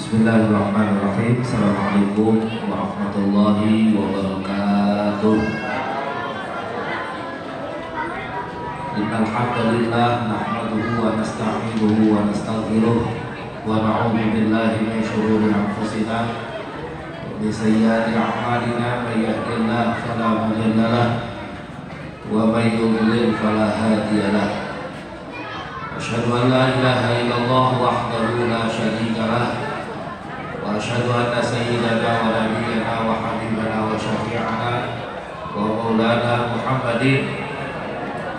Bismillahirrahmanirrahim. Assalamualaikum warahmatullahi wabarakatuh. Innal hamdalillah nahmaduhu wa nasta'inuhu wa nastaghfiruh wa na'udzu billahi min shururi anfusina wa min sayyiati a'malina may yahdihillahu fala mudilla lahu wa may yudlil fala hadiya lahu. Asyhadu an la ilaha illallah wahdahu la syarika lahu wa asyhadu anna sayyidana wa nabiyyana wa habibana wa syafi'ana wa maulana Muhammadin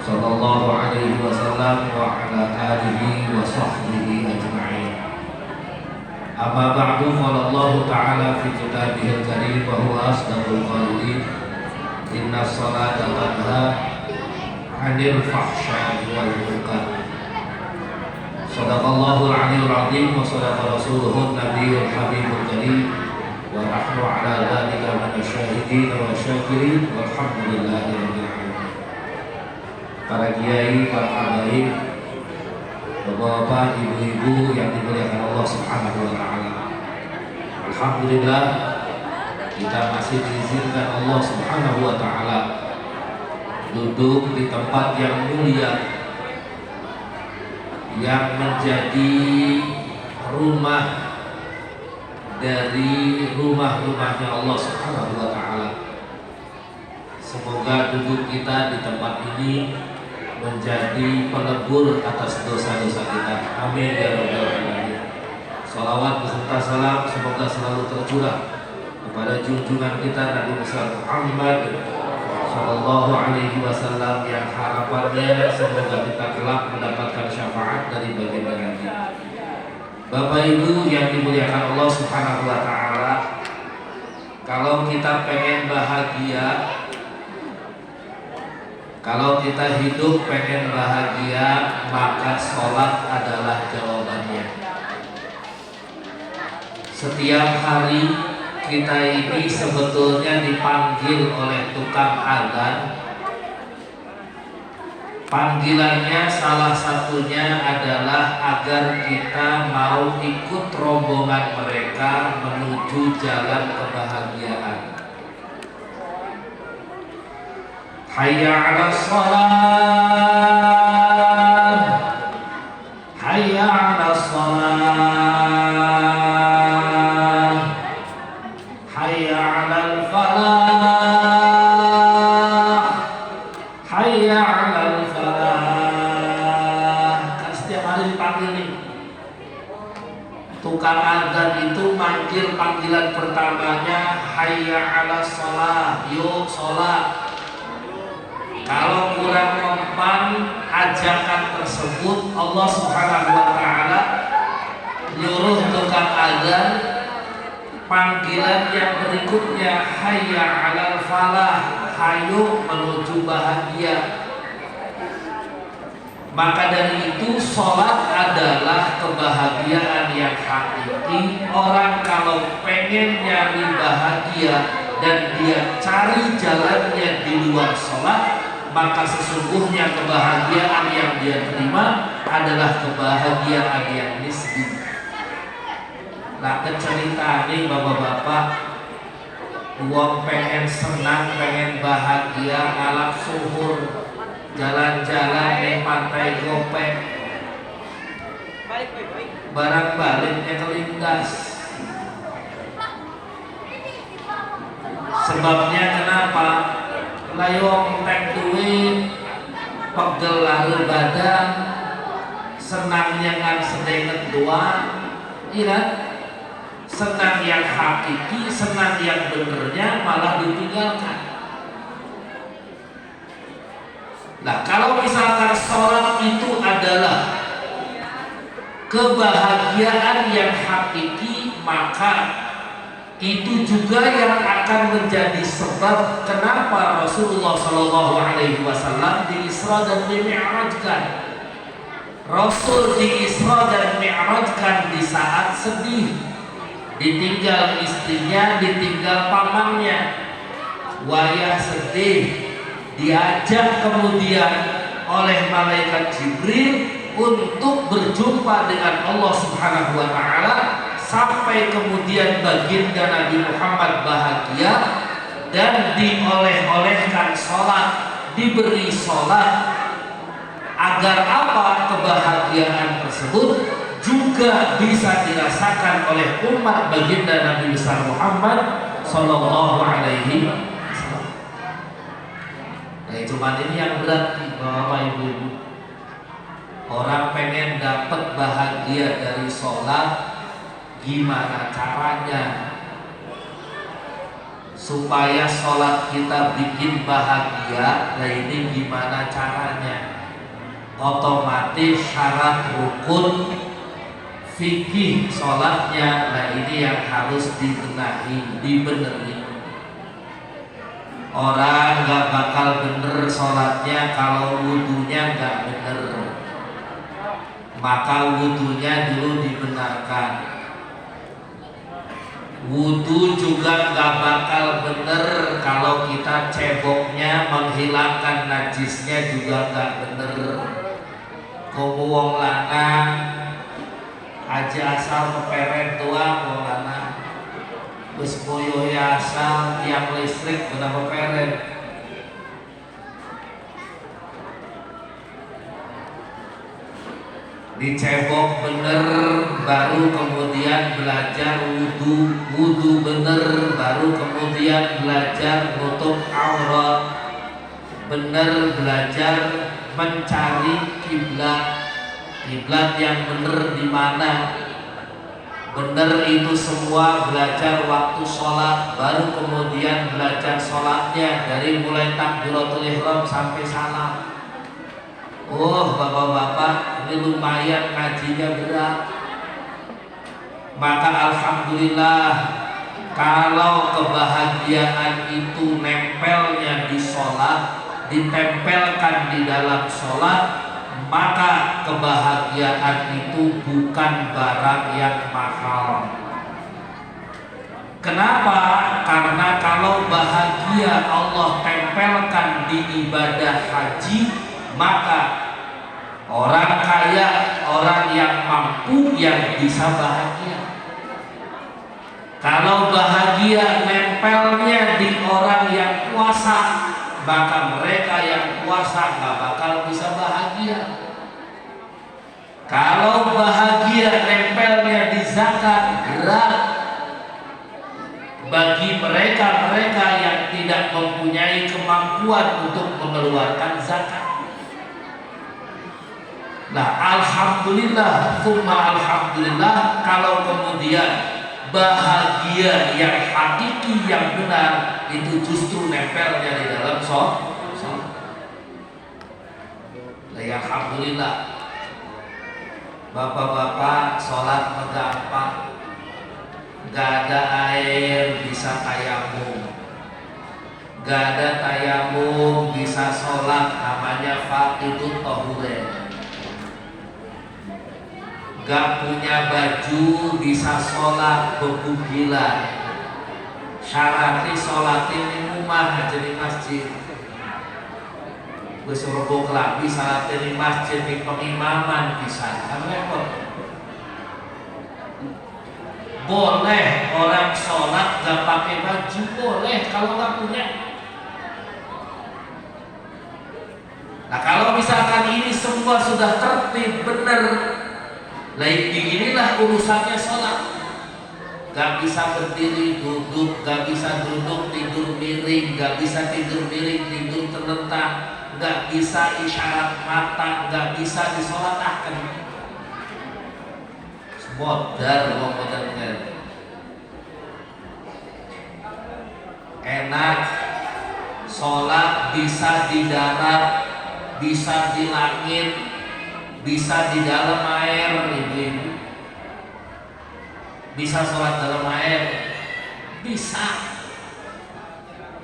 sallallahu alaihi wasallam wa ala alihi wa sahbihi ajma'in. Amma ba'du, qala Allah ta'ala fi kitabihil karim wa huwa asdaqul qailin inna salata tanha 'anil fahsya'i wal munkar. Sadaqallahul 'aliyyul 'azim wa sadaqa rasuluhun nabiyyul habibul karim wa nahnu 'ala dzalika minasyahidin wa syakirin walhamdulillahi rabbil alamin. Para kiai, para habaib, bapak-bapak, ibu-ibu yang dimuliakan Allah Subhanahu wa taala. Alhamdulillah kita masih diizinkan Allah Subhanahu wa taala duduk di tempat yang mulia, yang menjadi rumah dari rumah-rumahnya Allah Subhanahu wa taala. Semoga duduk kita di tempat ini menjadi pelebur atas dosa-dosa kita. Amin ya rabbal alamin. Salawat beserta salam semoga selalu tercurah kepada junjungan kita Nabi besar Muhammad sallallahu alaihi wasallam yang harapannya semoga kita kelak mendapatkan syafaat dari baginda Nabi. Bapak Ibu yang dimuliakan Allah Subhanahu wa taala, kalau kita pengen bahagia, kalau kita hidup pengen bahagia, maka sholat adalah jawabannya. Setiap hari kita ini sebetulnya dipanggil oleh tukang adzan. Panggilannya salah satunya adalah agar kita mau ikut rombongan mereka menuju jalan kebahagiaan. Hayya 'alas shalah, hayya 'alas shalah, hayya 'alal falah, hayya 'alal falah. Kan setiap hari dipanggil nih. Tukang adzan itu manggil, panggilan pertamanya hayya 'alas shalah, yuk sholat. Kalau kurang mempan ajakan tersebut, Allah Subhanahu wa taala nyuruh tukang adzan panggilan yang berikutnya hayya 'alal falah, hayo menuju bahagia. Maka dari itu sholat adalah kebahagiaan yang hakiki. Orang kalau pengen nyari bahagia dan dia cari jalannya di luar sholat, maka sesungguhnya kebahagiaan yang dia terima adalah kebahagiaan yang nisbi. Nah, cerita nih bapak-bapak, uang pengen senang, pengen bahagia, ngalap suhur, jalan-jalan di pantai Gopeng, barang baliknya kelindas. Sebabnya kenapa? Layong tek duit, pegel lahir badan, senangnya ngan sedenget doang, iya. Senang yang hakiki, senang yang benernya malah ditinggalkan. Nah, kalau misalkan sholat itu adalah kebahagiaan yang hakiki, maka itu juga yang akan menjadi sebab kenapa Rasulullah Shallallahu Alaihi Wasallam di Isra dan Mi'rajkan. Rasul di Isra dan Mi'rajkan di saat sedih, ditinggal istrinya, ditinggal pamannya, wayah sedih, diajak kemudian oleh malaikat Jibril untuk berjumpa dengan Allah Subhanahu wa taala sampai kemudian baginda Nabi Muhammad bahagia dan dioleh-olehkan sholat, diberi sholat, agar apa? Kebahagiaan tersebut juga bisa dirasakan oleh umat baginda Nabi besar Muhammad Sallallahu Alaihi Wasallam. Nah, cuma ini yang berat nih Bapak Ibu. Orang pengen dapat bahagia dari sholat, gimana caranya supaya sholat kita bikin bahagia? Nah, ini gimana caranya? Otomatis syarat rukun fikih sholatnya, nah ini yang harus dibenahi, dibenerin. Orang gak bakal bener sholatnya kalau wudhunya gak bener, maka wudhunya dulu dibenarkan. Wudhu juga gak bakal bener kalau kita ceboknya, menghilangkan najisnya juga gak bener. Komo wong lanang aja asal keperet doang wong lanang, wis boyo asal tiang listrik bener keperet. Dicebok bener baru kemudian belajar wudhu, wudhu bener baru kemudian belajar nutup aurat, bener belajar mencari kiblat, kiblat yang bener di mana, bener itu semua belajar waktu sholat, baru kemudian belajar sholatnya dari mulai takbiratul ihram sampai salam. Oh bapak-bapak, ini lumayan ngajinya berat. Maka alhamdulillah kalau kebahagiaan itu nempelnya di sholat, ditempelkan di dalam sholat, maka kebahagiaan itu bukan barang yang mahal. Kenapa? Karena kalau bahagia Allah tempelkan di ibadah haji, maka orang kaya, orang yang mampu yang bisa bahagia. Kalau bahagia nempelnya di orang yang puasa, maka mereka yang puasa gak bakal bisa bahagia. Kalau bahagia nempelnya di zakat, berat bagi mereka-mereka yang tidak mempunyai kemampuan untuk mengeluarkan zakat. Nah, alhamdulillah, summa alhamdulillah kalau kemudian bahagia yang hakiki yang benar itu justru nempelnya di dalam sholat. Nah, alhamdulillah, bapak-bapak sholat gampang, gak ada air bisa tayamum, gak ada tayamum bisa sholat, namanya faqidut tahuren. Gak punya baju bisa sholat bebugilan, syaratnya sholat ini rumah aja di masjid. Gue suruh lagi sholat di masjid di pengimaman bisa, kan repot. Boleh orang sholat gak pakai baju, boleh kalau gak punya. Nah kalau misalkan ini semua sudah tertib bener, lain beginilah urusannya sholat. Gak bisa berdiri duduk, gak bisa duduk tidur miring, gak bisa tidur miring tidur terlentang, gak bisa isyarat mata, gak bisa disolatahkan. Modal enak, sholat bisa di darat, bisa di langit, bisa di dalam air, ibu-ibu. Bisa sholat dalam air, bisa.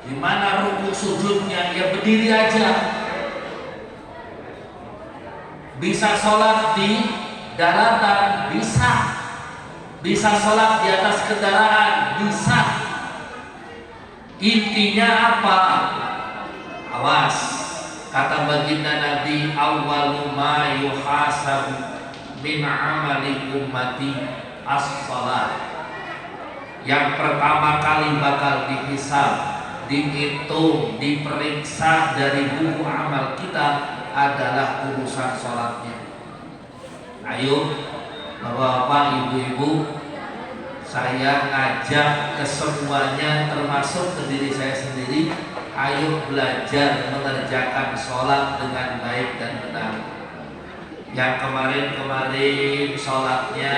Gimana rukuk sujudnya? Ya berdiri aja. Bisa sholat di daratan, bisa. Bisa sholat di atas kendaraan, bisa. Intinya apa? Awas. Kata baginda Nabi, awwalu ma yuhasabu min amali ummati as-shalah. Yang pertama kali bakal dihisab, dihitung, diperiksa dari buku amal kita adalah urusan sholatnya. Ayo bapak-bapak, ibu-ibu, saya ngajak ke semuanya termasuk ke diri saya sendiri, ayo belajar mengerjakan sholat dengan baik dan benar. Yang kemarin-kemarin sholatnya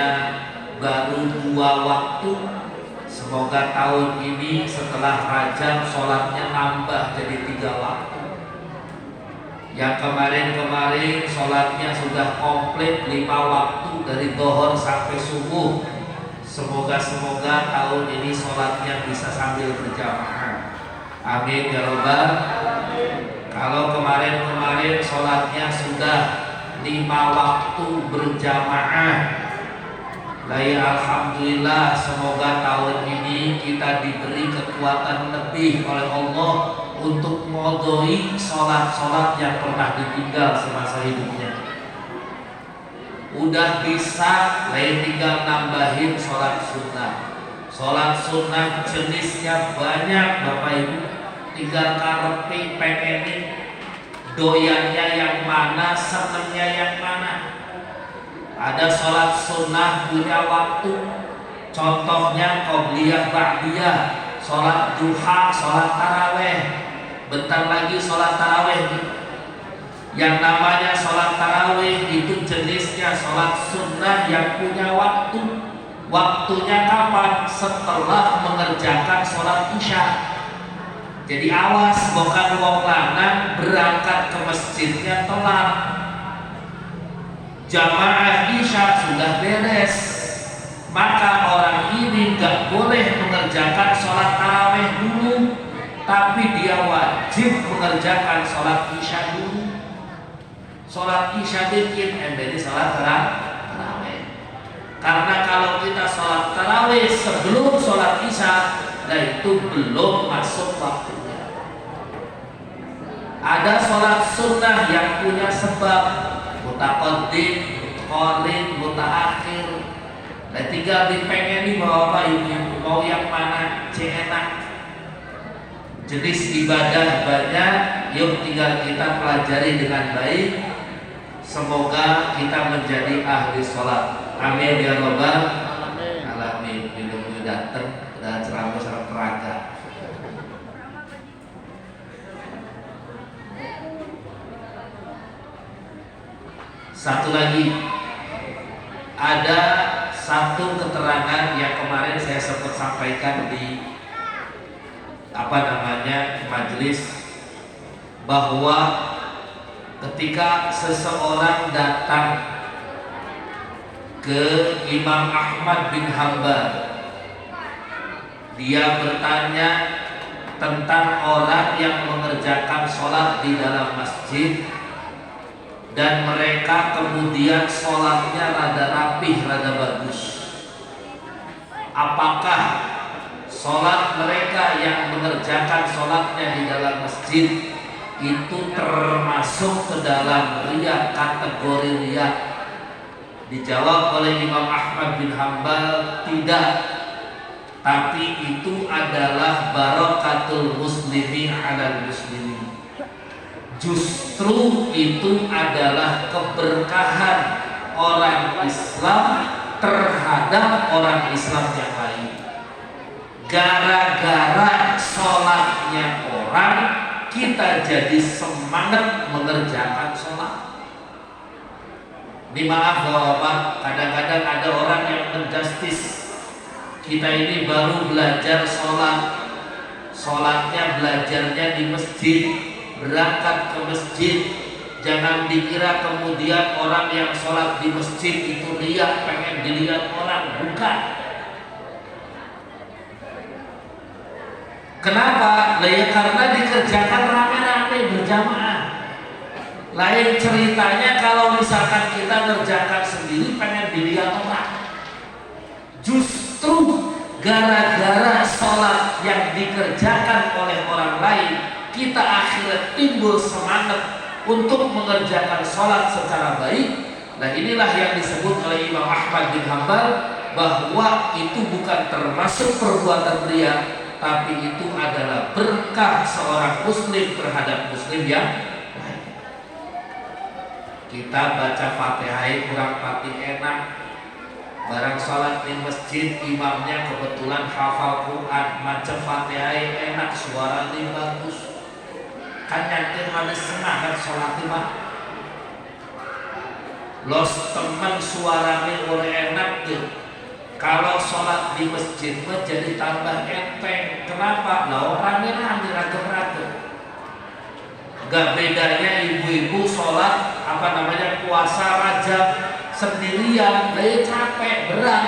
baru 2 waktu, semoga tahun ini setelah Rajab sholatnya nambah jadi 3 waktu. Yang kemarin-kemarin sholatnya sudah komplit 5 waktu dari dhuhr sampai subuh. Semoga tahun ini sholatnya bisa sambil berjamaah. Amin ya Rabbal. Kalau kemarin-kemarin sholatnya sudah 5 waktu berjamaah, alhamdulillah, semoga tahun ini kita diberi kekuatan lebih oleh Allah untuk mengodoi sholat-sholat yang pernah ditinggal semasa hidupnya. Udah bisa, tinggal nambahin sholat sunnah. Sholat sunnah jenisnya banyak Bapak Ibu, tinggal karepi pengenin doyannya yang mana, senengnya yang mana. Ada sholat sunnah punya waktu, contohnya qobliyah ba'diyah, sholat duha, sholat taraweh. Bentar lagi sholat taraweh. Yang namanya sholat taraweh itu jenisnya sholat sunnah yang punya waktu. Waktunya kapan? Setelah mengerjakan sholat isya. Jadi awas, bukan wong lanang berangkat ke masjidnya telat, jamaah isya sudah beres, maka orang ini gak boleh mengerjakan sholat taraweh dulu, tapi dia wajib mengerjakan sholat isya dulu. Sholat isya dikit, jadi sholat taraweh. Karena kalau kita sholat taraweh sebelum sholat isya, nah itu belum masuk waktunya. Ada sholat sunnah yang punya sebab, mutaqaddim, qarin, mutaakhir. Nah, tinggal dipengeni bapak ibu mau yang mana, enak. Jenis ibadah banyak, yuk tinggal kita pelajari dengan baik. Semoga kita menjadi ahli sholat. Amin ya Rabbal alamin. Minum datang dan ceramah serap peraga. Satu lagi, ada satu keterangan yang kemarin saya sempat sampaikan di majelis, bahwa ketika seseorang datang ke Imam Ahmad bin Hanbal, dia bertanya tentang orang yang mengerjakan sholat di dalam masjid dan mereka kemudian sholatnya rada rapih, rada bagus. Apakah sholat mereka yang mengerjakan sholatnya di dalam masjid itu termasuk ke dalam riya, kategori riya? Dijawab oleh Imam Ahmad bin Hanbal, tidak. Tapi itu adalah barakatul muslimin ala muslimin. Justru itu adalah keberkahan orang Islam terhadap orang Islam yang lain. Gara-gara sholatnya orang, kita jadi semangat mengerjakan sholat. Ini maaf Bapak, kadang-kadang ada orang yang menjustis kita ini baru belajar sholat, sholatnya belajarnya di masjid, berangkat ke masjid. Jangan dikira kemudian orang yang sholat di masjid itu riya, pengen dilihat orang, bukan. Kenapa? Ya karena dikerjakan rame-rame berjamaah. Lain ceritanya kalau misalkan kita ngerjakan sendiri pengen dilihat orang. Justru gara-gara sholat yang dikerjakan oleh orang lain, kita akhirnya timbul semangat untuk mengerjakan sholat secara baik. Nah inilah yang disebut oleh Imam Ahmad bin Hanbal bahwa itu bukan termasuk perbuatan riya, tapi itu adalah berkah seorang muslim terhadap muslim yang lain. Kita baca Fatihah kurang pati enak, barang sholat di masjid imamnya kebetulan hafal Quran, maca Fatihah enak, suaranya bagus, kan nyantir manis senang kan sholat imam. Los teman suaranya oleh enak tuh. Kalau sholat di masjid jadi tambah enteng. Kenapa? Lah orangnya nanti ragam-ragam. Gak bedanya ibu-ibu sholat puasa rajab sendirian, dia capek berat.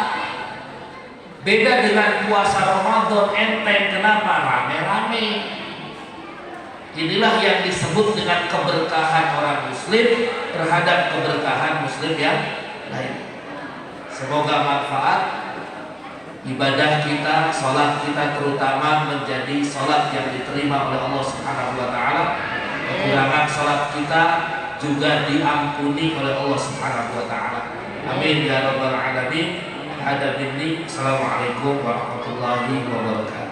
Beda dengan puasa Ramadan enteng. Kenapa? Rame-rame. Inilah yang disebut dengan keberkahan orang muslim terhadap keberkahan muslim yang lain. Semoga manfaat ibadah kita, sholat kita terutama menjadi sholat yang diterima oleh Allah Subhanahu wa Ta'ala. Kekurangan sholat kita juga diampuni oleh Allah Subhanahu wa Ta'ala. Amin ya rabbal alamin. Assalamualaikum warahmatullahi wabarakatuh.